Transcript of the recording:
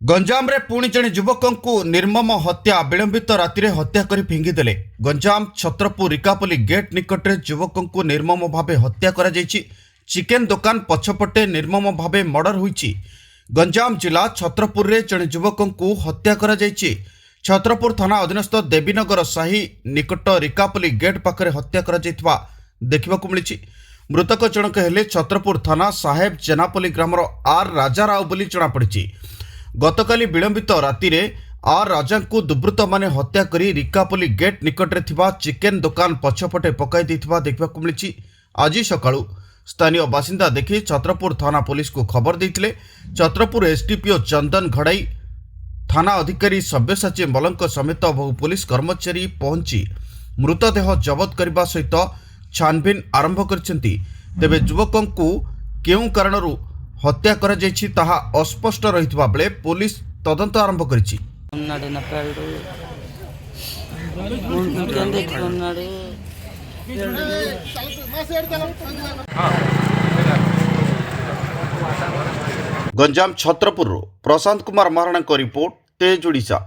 गंजाम रे पुणी जड़े युवक को निर्मम हत्या विलंबित राति हत्या कर फिंगिदेले। गंजाम छत्रपुर रिकापल्ली गेट निकट में युवक को निर्मम भावे हत्या करा जायछि। चिकेन दुकान पछपटे निर्मम भावे मर्डर होईछि। गंजाम जिला छत्रपुर रे जड़े युवक को हत्या करा जायछि। छत्रपुर थाना अधीनस्थ देवीनगर साही निकट रिकापल्ली गेट पाखरे हत्या करा जायथिबा देखिबाकू मिलिछि। मृतक जनक हेले छत्रपुर थाना साहेब जेनापल्ली ग्रामर आर राजा राव बोली जଣାपड़िछि। गतकाली विलंबित राति रे आर राजा को दुर्बृत्त माने हत्या करी रिकापल्ली गेट निकट रे थिबा चिकेन दुकान पछपटे पकाई देथिबा देखिबाकू मिलिछि। आज सकाळु स्थानीय बासिंदा देखि छत्रपुर थाना पुलिस को खबर देथिले। छत्रपुर एसडीपीओ चंदन घड़ाई, थाना अधिकारी सब्यसाची मलंक समेत बहु पुलिस कर्मचारी पहुंची मृतदेह जबत करने सहित छानबीन आरंभ करछन्ति। तेबे युवकों को केउ कारणरू हत्या करा जायछि ताहा अस्पष्ट रहितबा बेले पुलिस तदंत आरंभ करिछि। गंजाम छत्रपुर प्रशांत कुमार महाराणा को रिपोर्ट, तेज ओडिशा।